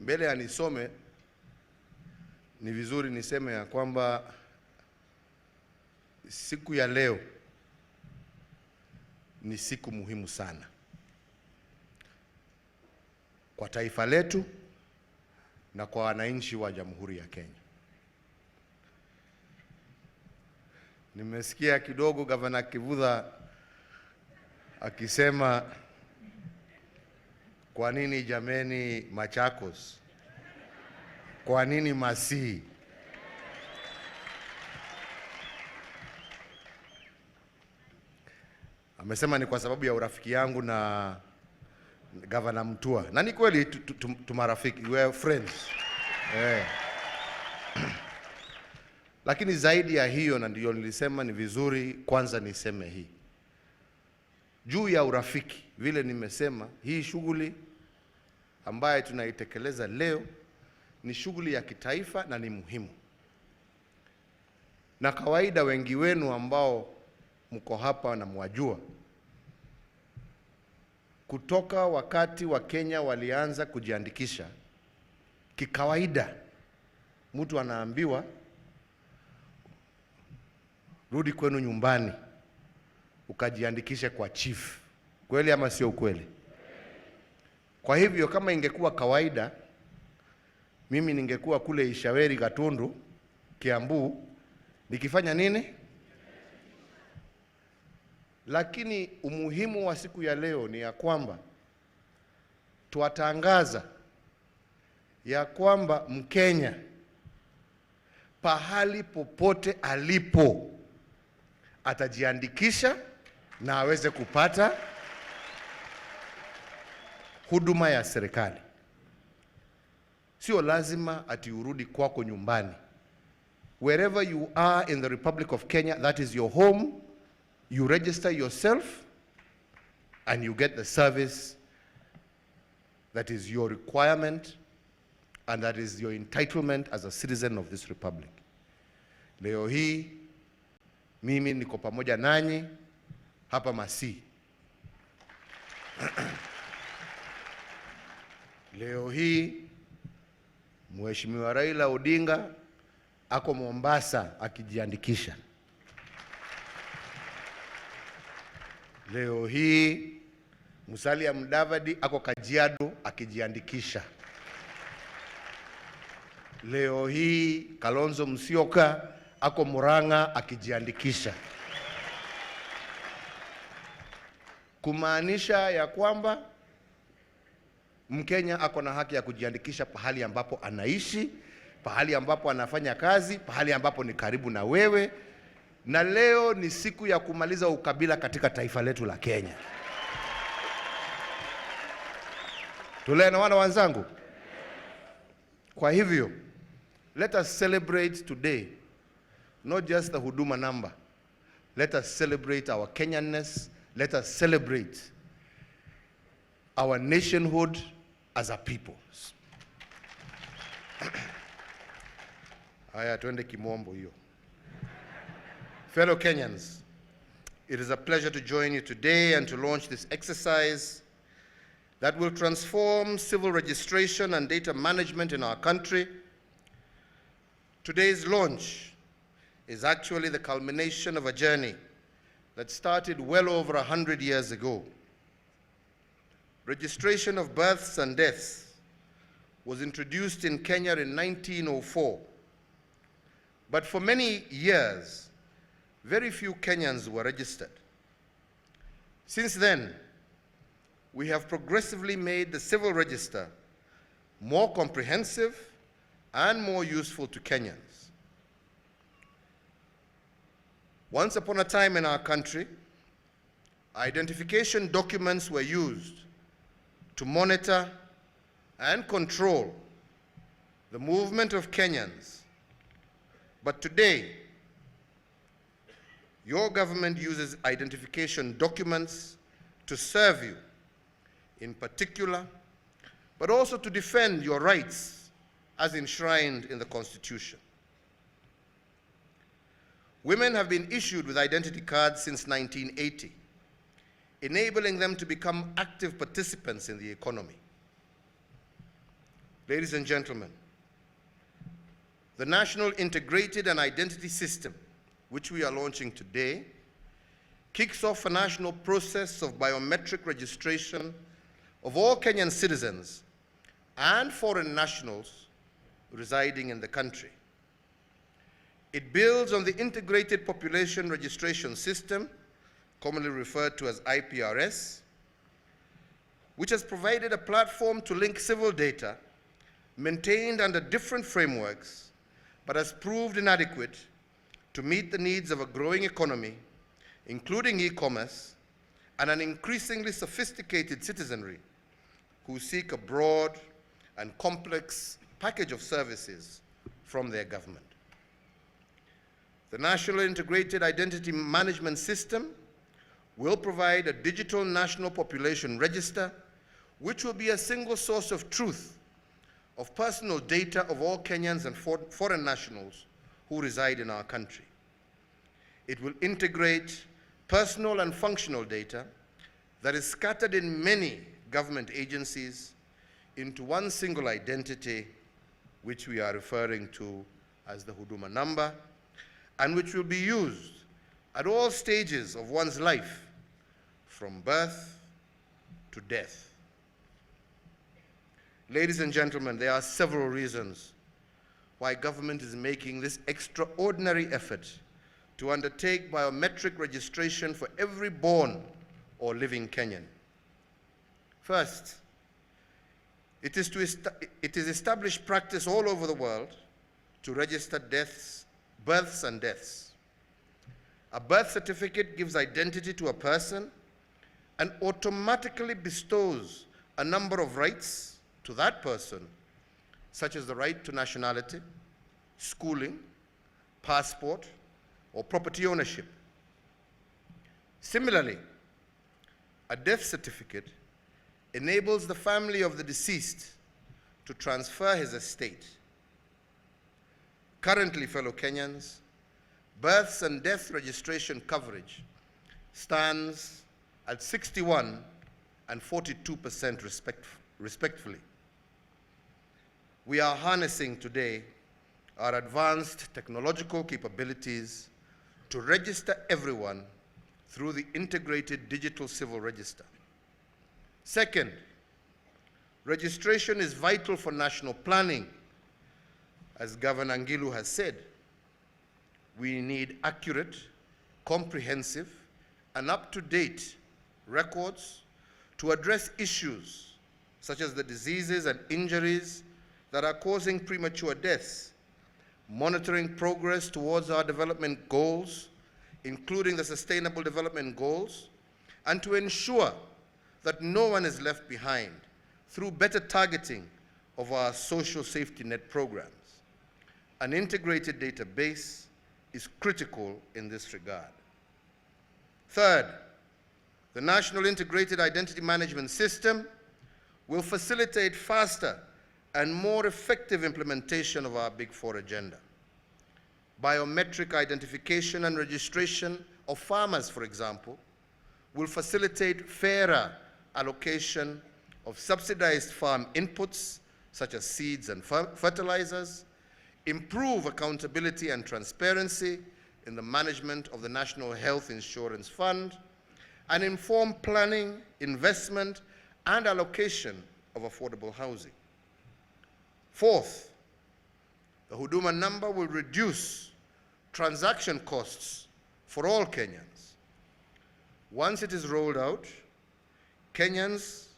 Mbele ya nisome, ni vizuri niseme ya kwamba siku ya leo ni siku muhimu sana kwa taifa letu na kwa wananchi wa Jamhuri ya Kenya. Nimesikia kidogo Gavana Kivutha akisema kwa nini jameni Machakos? Kwa nini Masii? Amesema ni kwa sababu ya urafiki yangu na Gavana Mutua. Na ni kweli tumarafiki, we are friends. Lakini zaidi ya hiyo, na ndio nilisema ni vizuri kwanza niseme hii. Juu ya urafiki, vile nimesema, hii shughuli ambayo tunaitekeleza leo ni shughuli ya kitaifa na ni muhimu. Na kawaida wengi wenu ambao mko hapa na mwajua, kutoka wakati wa Kenya walianza kujiandikisha, kikawaida mtu anaambiwa rudi kwenu nyumbani ukajiandikishe kwa chief. Kweli ama sio kweli? Kwa hivyo kama ingekuwa kawaida, mimi ningekuwa kule Ishaweri, Gatundu, Kiambu, nikifanya nini? Lakini umuhimu wa siku ya leo ni ya kwamba tuwatangaza ya kwamba Mkenya pahali popote alipo atajiandikisha na aweze kupata huduma ya serikali. Sio lazima ati urudi kwako nyumbani. Wherever you are in the Republic of Kenya, that is your home. You register yourself and you get the service that is your requirement and that is your entitlement as a citizen of this republic. Leo hii mimi niko pamoja nanyi hapa Masii. Leo hii Mheshimiwa Raila Odinga ako Mombasa akijiandikisha. Leo hii Musalia Mudavadi ako Kajiado akijiandikisha. Leo hii Kalonzo Musyoka ako Murang'a akijiandikisha. Kumaanisha ya kwamba Mkenya ako na haki ya kujiandikisha pahali ambapo anaishi, pahali ambapo anafanya kazi, pahali ambapo ni karibu na wewe. Na leo ni siku ya kumaliza ukabila katika taifa letu la Kenya. Tunaelewana wenzangu? Kwa hivyo, let us celebrate today, not just the Huduma Number. Let us celebrate our Kenyanness. Let us celebrate our nationhood as a people. Haya, tuende kimombo hiyo. Fellow Kenyans, it is a pleasure to join you today and to launch this exercise that will transform civil registration and data management in our country. Today's launch is actually the culmination of a journey that started well over 100 years ago. Registration of births and deaths was introduced in Kenya in 1904. But for many years, very few Kenyans were registered. Since then, we have progressively made the civil register more comprehensive and more useful to Kenyans. Once upon a time in our country, identification documents were used to monitor and control the movement of Kenyans. But today, your government uses identification documents to serve you in particular, but also to defend your rights as enshrined in the Constitution. Women have been issued with identity cards since 1980, enabling them to become active participants in the economy. Ladies and gentlemen, the National Integrated and Identity System, which we are launching today, kicks off a national process of biometric registration of all Kenyan citizens and foreign nationals residing in the country. It builds on the Integrated Population Registration System, commonly referred to as IPRS, which has provided a platform to link civil data maintained under different frameworks, but has proved inadequate to meet the needs of a growing economy, including e-commerce, and an increasingly sophisticated citizenry who seek a broad and complex package of services from their government. The National Integrated Identity Management System will provide a digital national population register, which will be a single source of truth of personal data of all Kenyans and foreign nationals who reside in our country. It will integrate personal and functional data that is scattered in many government agencies into one single identity, which we are referring to as the Huduma Number, and which will be used at all stages of one's life, from birth to death. Ladies and gentlemen, there are several reasons why government is making this extraordinary effort to undertake biometric registration for every born or living Kenyan. First, it is established practice all over the world to register births and deaths. A birth certificate gives identity to a person and automatically bestows a number of rights to that person, such as the right to nationality, schooling, passport, or property ownership. Similarly, a death certificate enables the family of the deceased to transfer his estate. Currently, fellow Kenyans, births and death registration coverage stands at 61% and 42% respectively. We are harnessing today our advanced technological capabilities to register everyone through the integrated digital civil register. Second, registration is vital for national planning. As Governor Ngilu has said, we need accurate, comprehensive, and up-to-date records to address issues such as the diseases and injuries that are causing premature deaths, monitoring progress towards our development goals, including the Sustainable Development Goals, and to ensure that no one is left behind through better targeting of our social safety net programs. An integrated database is critical in this regard. Third, the National Integrated Identity Management System will facilitate faster and more effective implementation of our Big Four agenda. Biometric identification and registration of farmers, for example, will facilitate fairer allocation of subsidized farm inputs, such as seeds and fertilizers, improve accountability and transparency in the management of the National Health Insurance Fund, and inform planning, investment, and allocation of affordable housing. Fourth, the Huduma Number will reduce transaction costs for all Kenyans. Once it is rolled out, Kenyans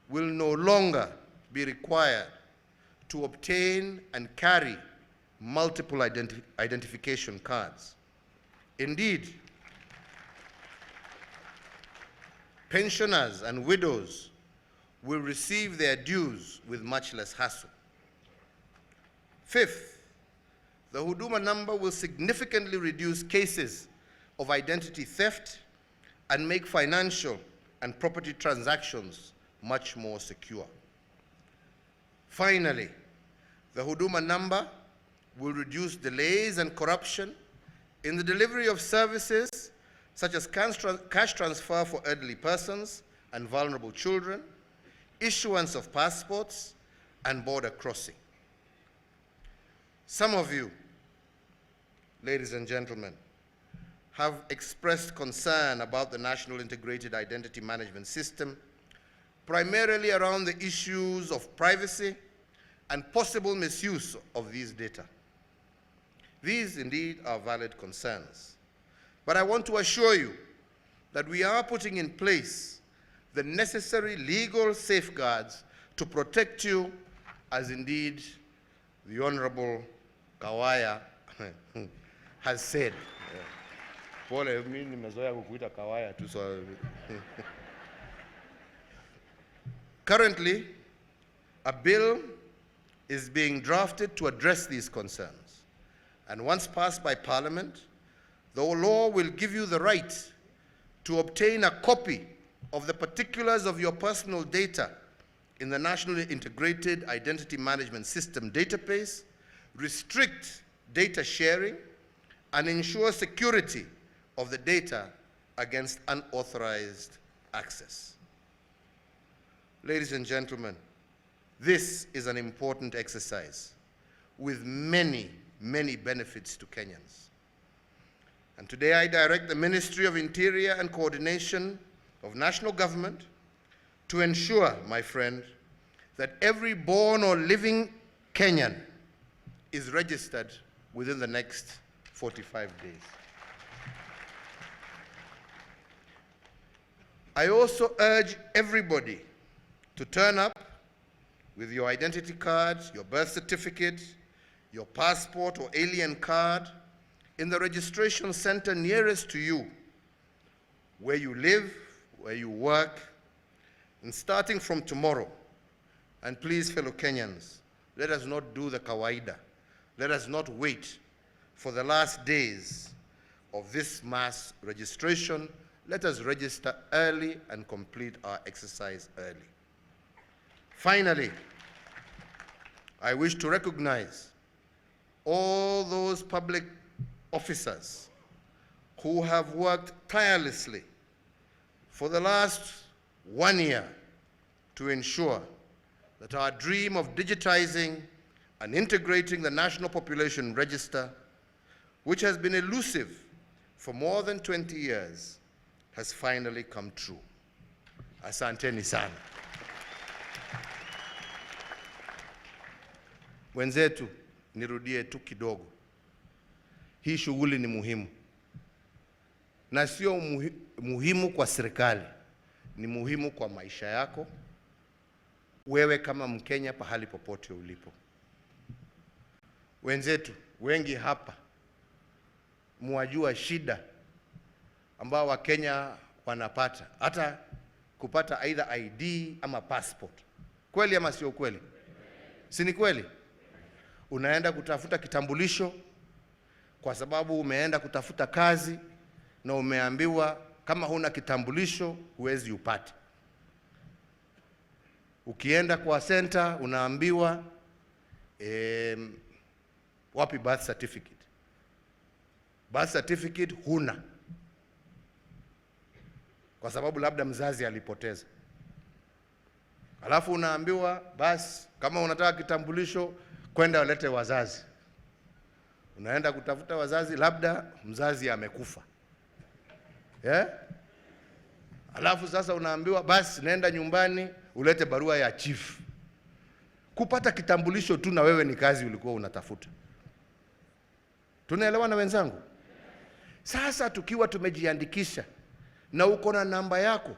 will no longer be required to obtain and carry multiple identification cards. Indeed, pensioners and widows will receive their dues with much less hassle. Fifth, the Huduma Number will significantly reduce cases of identity theft and make financial and property transactions much more secure. Finally, the Huduma Number will reduce delays and corruption in the delivery of services such as cash transfer for elderly persons and vulnerable children, issuance of passports, and border crossing. Some of you, ladies and gentlemen, have expressed concern about the National Integrated Identity Management System, primarily around the issues of privacy and possible misuse of these data. These indeed are valid concerns. But I want to assure you that we are putting in place the necessary legal safeguards to protect you, as indeed the Honorable Kawaya has said. Currently, a bill is being drafted to address these concerns. And once passed by Parliament, the law will give you the right to obtain a copy of the particulars of your personal data in the National Integrated Identity Management System database, restrict data sharing, and ensure security of the data against unauthorized access. Ladies and gentlemen, this is an important exercise with many, many benefits to Kenyans. And today I direct the Ministry of Interior and Coordination of National Government to ensure, my friend, that every born or living Kenyan is registered within the next 45 days. I also urge everybody to turn up with your identity card, your birth certificate, your passport or alien card in the registration center nearest to you, where you live, where you work, and starting from tomorrow. And please, fellow Kenyans, let us not do the kawaida. Let us not wait for the last days of this mass registration. Let us register early and complete our exercise early. Finally, I wish to recognize all those public officers who have worked tirelessly for the last 1 year to ensure that our dream of digitizing and integrating the National Population Register, which has been elusive for more than 20 years, has finally come true. Asanteni sana. Wenzetu, nirudie tu kidogo. Hii shughuli ni muhimu. Na sio muhimu kwa serikali. Ni muhimu kwa maisha yako, wewe kama Mkenya pahali popote ulipo. Wenzetu, wengi hapa, muwajua shida ambao Wakenya wanapata. Hata kupata either ID ama passport. Kweli ama sio kweli? Si ni kweli? Unaenda kutafuta kitambulisho kwa sababu umeenda kutafuta kazi na umeambiwa kama huna kitambulisho huwezi upate. Ukienda kwa center unaambiwa wapi birth certificate? Birth certificate huna, kwa sababu labda mzazi alipoteza. Alafu unaambiwa basi kama unataka kitambulisho kwenda ulete wazazi. Unaenda kutafuta wazazi, labda mzazi amekufa. Alafu sasa unaambiwa basi nenda nyumbani ulete barua ya chief. Kupata kitambulisho tu na wewe ni kazi ulikuwa unatafuta. Tunaelewa na wenzangu? Sasa tukiwa tumejiandikisha na uko na namba yako,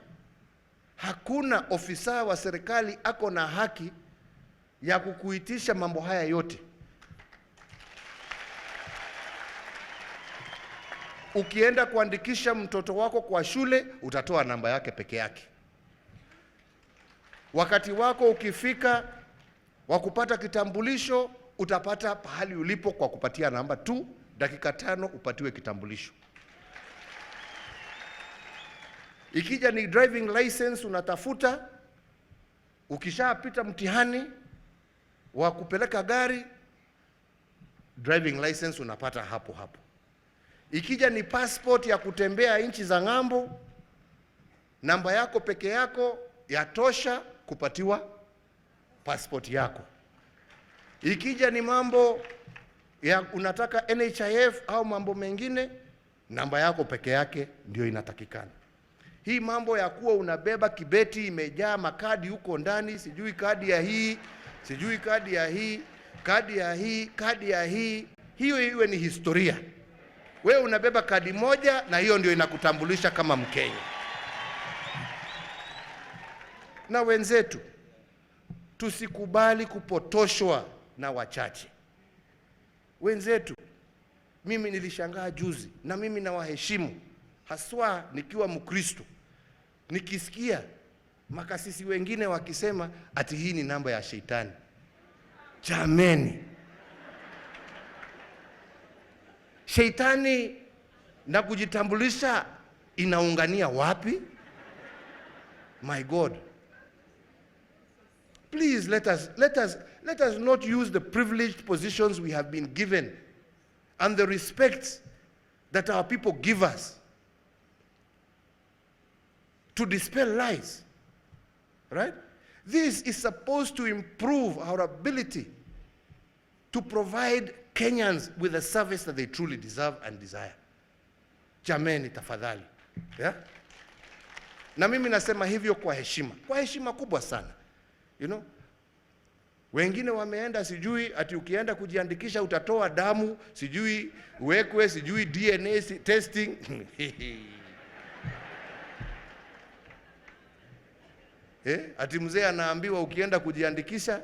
hakuna ofisa wa serikali ako na haki ya kukuitisha mambo haya yote. Ukienda kuandikisha mtoto wako kwa shule, utatoa namba yake peke yake. Wakati wako ukifika wa kupata kitambulisho, utapata pahali ulipo kwa kupatia namba tu, dakika 5 upatiwe kitambulisho. Ikija ni driving license unatafuta, ukishapita mtihani wa kupeleka gari, driving license unapata hapo hapo. Ikija ni passport ya kutembea nchi za ng'ambo, namba yako peke yako yatosha kupatiwa passport yako. Ikija ni mambo ya unataka NHIF au mambo mengine, namba yako peke yake ndio inatakikana. Hii mambo ya kuwa unabeba kibeti imejaa makadi huko ndani, sijui kadi ya hii, sijui kadi ya hii, kadi ya hii, kadi ya hii, hiyo iwe ni historia. Wewe unabeba kadi moja na hiyo ndio inakutambulisha kama Mkenya. Na wenzetu, tusikubali kupotoshwa na wachache. Wenzetu, mimi nilishangaa juzi, na mimi nawaheshimu, haswa nikiwa Mkristo, nikisikia makasisi wengine wakisema ati hii ni namba ya shetani. Jameni, shetani na kujitambulisha inaungania wapi? My God. Please let us not use the privileged positions we have been given and the respect that our people give us to dispel lies. Right? This is supposed to improve our ability to provide Kenyans with a service that they truly deserve and desire. Jameni, tafadhali. Yeah? Na mimi nasema hivyo kwa heshima kubwa sana. You know, wengine wameenda sijui ati ukienda kujiandikisha utatoa damu, sijui uwekwe, sijui DNA testing. Ati mzee anaambiwa ukienda kujiandikisha,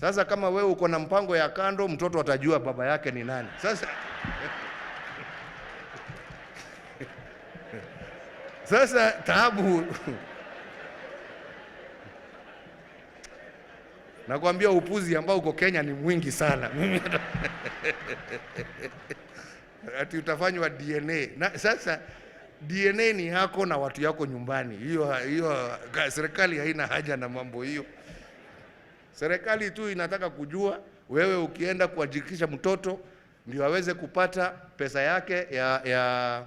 sasa kama wewe uko na mpango ya kando, mtoto atajua baba yake ni nani. Sasa taabu. Nakwambia upuzi ambao uko Kenya ni mwingi sana. Ati utafanywa DNA. Na sasa DNA ni yako na watu yako nyumbani. Hiyo serikali haina haja na mambo hiyo. Serikali tu inataka kujua wewe ukienda kuandikisha mtoto ndio aweze kupata pesa yake ya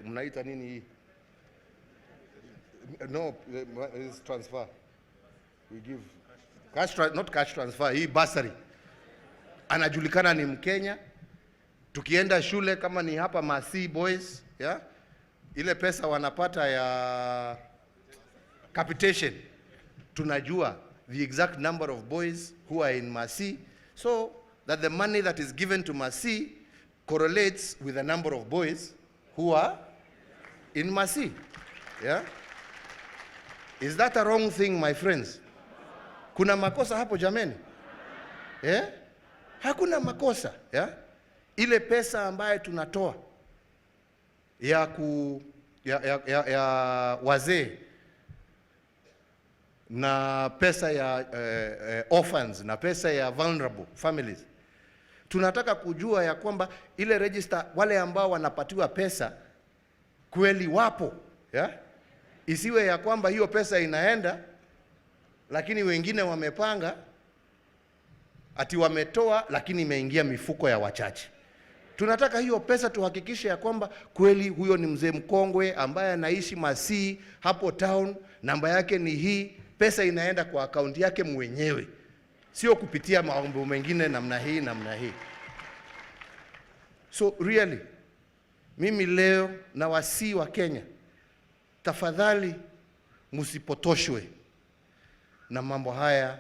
mnaita nini hii? No, is transfer. We give not cash transfer, hii bursary. Anajulikana ni Mkenya. Tukienda shule kama ni hapa Masii boys, yeah? Ile pesa wanapata ya capitation, tunajua the exact number of boys who are in Masii, so that the money that is given to Masii correlates with the number of boys who are in Masii. Yeah? Is that a wrong thing, my friends? Kuna makosa hapo jameni? Yeah? Hakuna makosa. Yeah? Ile pesa ambaye tunatoa ya wazee na pesa ya orphans na pesa ya vulnerable families, tunataka kujua ya kwamba ile register wale ambao wanapatiwa pesa kweli wapo. Yeah? Isiwe ya kwamba hiyo pesa inaenda lakini wengine wamepanga ati wametoa lakini imeingia mifuko ya wachache. Tunataka hiyo pesa tuhakikishe ya kwamba kweli huyo ni mzee mkongwe ambaye anaishi Masii hapo town, namba yake ni hii, pesa inaenda kwa akaunti yake mwenyewe, sio kupitia mambo mengine namna hii. So really, mimi leo na wasii wa Kenya, tafadhali msipotoshwe na mambo haya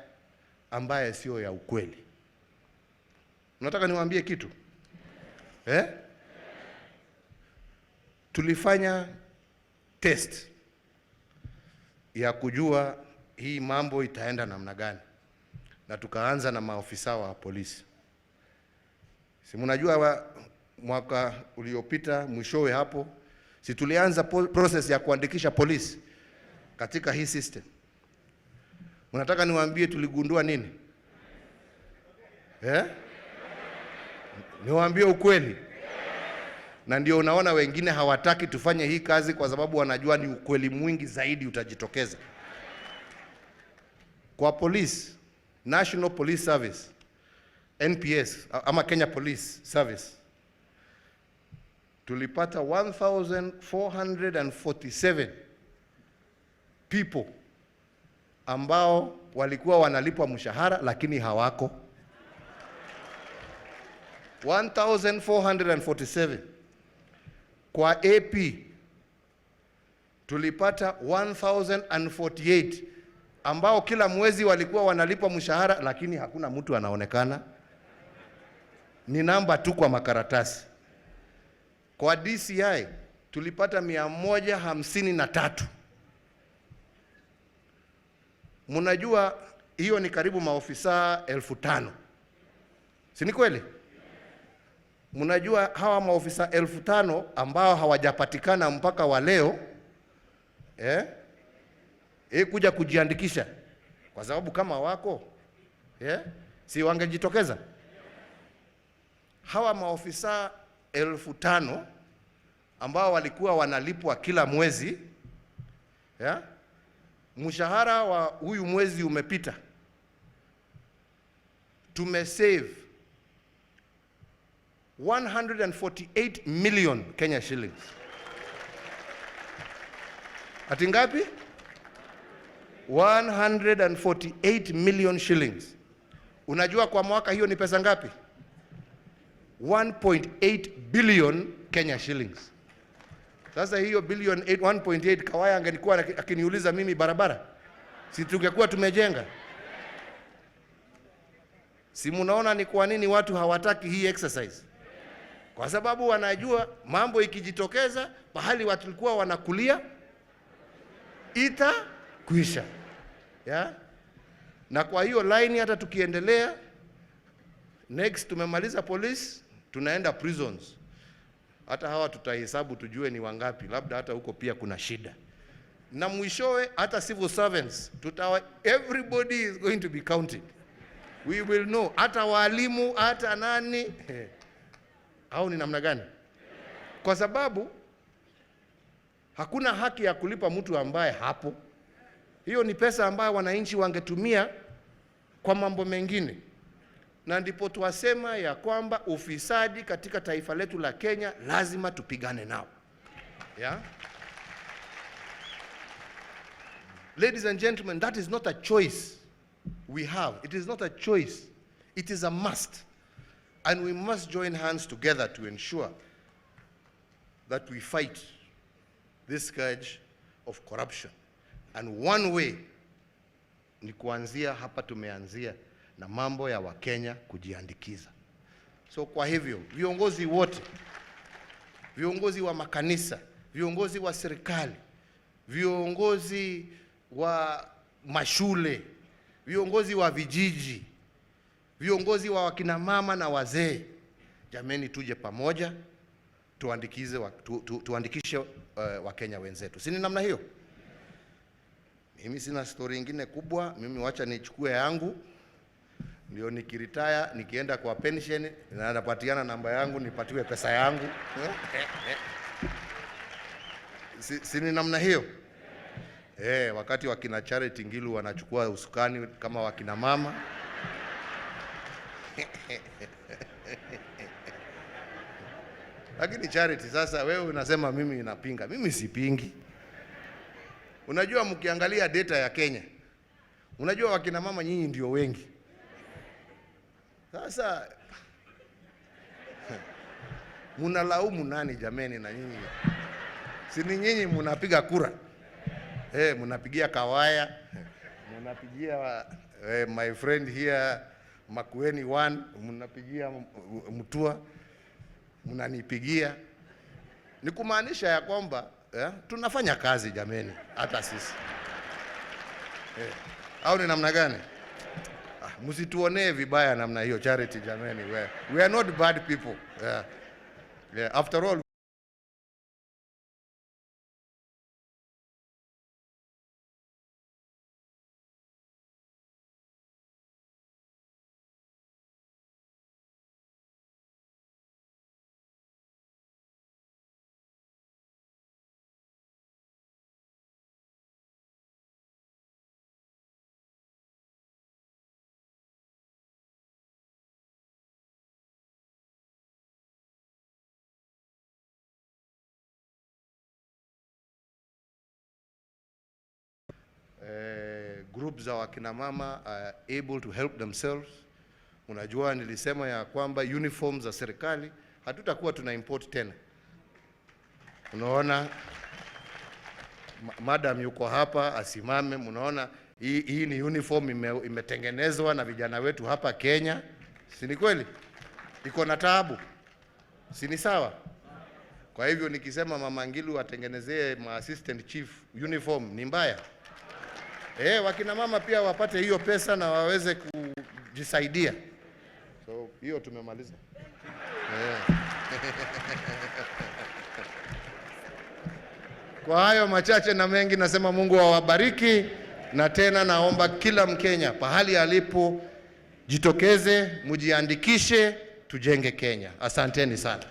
ambaye sio ya ukweli. Nataka niwaambie kitu. Tulifanya test ya kujua hii mambo itaenda namna gani, na tukaanza na maofisa wa polisi. Si mnajua mwaka uliopita mwishowe hapo, si tulianza process ya kuandikisha polisi katika hii system. Unataka niwaambie tuligundua nini? Niwaambie ukweli. Na ndio unaona wengine hawataki tufanye hii kazi kwa sababu wanajua ni ukweli mwingi zaidi utajitokeza. Kwa police, National Police Service, NPS ama Kenya Police Service, tulipata 1447 people ambao walikuwa wanalipwa mshahara lakini hawako. 1447. Kwa AP tulipata 1048 ambao kila mwezi walikuwa wanalipwa mshahara lakini hakuna mtu anaonekana. Ni namba tu kwa makaratasi. Kwa DCI tulipata 153. Mnajua hiyo ni karibu maofisa 5,000. Si ni kweli? Mnajua hawa maofisa 5,000 ambao hawajapatikana mpaka wa leo kuja kujiandikisha, kwa sababu kama wako si wangejitokeza. Hawa maofisa 5,000 ambao walikuwa wanalipwa kila mwezi, mshahara wa huyu mwezi umepita, tumesave 148 million Kenya shillings. Ati ngapi? 148 million shillings. Unajua kwa mwaka hiyo ni pesa ngapi? 1.8 billion Kenya shillings. Sasa hiyo billion 1.8, Kawaya angelikuwa akiniuliza mimi barabara, si tungekuwa tumejenga? Si munaona ni kwa nini watu hawataki hii exercise? Kwa sababu wanajua mambo ikijitokeza pahali watu walikuwa wanakulia itakwisha. Na kwa hiyo line hata tukiendelea, next tumemaliza police, tunaenda prisons. Hata hawa tutahesabu tujue ni wangapi, labda hata huko pia kuna shida. Na mwishowe hata civil servants, everybody is going to be counted. We will know, hata walimu, hata nani, au ni namna gani? Kwa sababu hakuna haki ya kulipa mtu ambaye hapo. Hiyo ni pesa ambayo wananchi wangetumia kwa mambo mengine. Na ndipo tuwasema ya kwamba ufisadi katika taifa letu la Kenya lazima tupigane nao. Ladies and gentlemen, that is not a choice we have. It is not a choice. It is a must. And we must join hands together to ensure that we fight this scourge of corruption. And one way ni kuanzia hapa tumeanzia na mambo ya Wakenya kujiandikiza. So kwa hivyo viongozi wote, viongozi wa makanisa, viongozi wa serikali, viongozi wa mashule, viongozi wa vijiji, viongozi wa wakina mama na wazee, jameni, tuje pamoja tuandikishe Wakenya wenzetu. Si ni namna hiyo? Mimi sina story nyingine kubwa, mimi wacha nichukue yangu. Ndio nikiretire, nikienda kwa pension, na napatiana namba yangu, nipatiwe pesa yangu. Si ni namna hiyo? Wakati wakina Charity Ngilu wanachukua usukani kama wakina mama. Lakini Charity, sasa wewe unasema mimi ninapinga. Mimi sipingi. Unajua mkiangalia data ya Kenya, unajua wakina mama nyinyi ndio wengi. Sasa munalaumu nani jameni? Na nyinyi si ni nyinyi munapiga kura? Munapigia Kawaya, munapigia my friend here Makueni 1, munapigia Mutua, munanipigia. Ni kumaanisha ya kwamba tunafanya kazi jameni, hata sisi. Au ni namna gani? Msituonee vibaya namna hiyo Charity jameni. We are not bad people. After all, groups za wakina mama are able to help themselves. Unajua nilisema ya kwamba uniforms za serikali hatutakuwa tuna import tena. Unaona madam yuko hapa asimame, mnaona hii ni uniform imetengenezwa na vijana wetu hapa Kenya. Si ni kweli? Iko na taabu. Si ni sawa? Kwa hivyo nikisema Mama Ngilu atengenezee ma assistant chief uniform ni mbaya? Wakina mama pia wapate hiyo pesa na waweze kujisaidia. So hiyo tumemaliza. Kwa hayo machache na mengi nasema Mungu awabariki, na tena naomba kila Mkenya pahali alipo jitokeze, mujiandikishe, tujenge Kenya. Asanteni sana.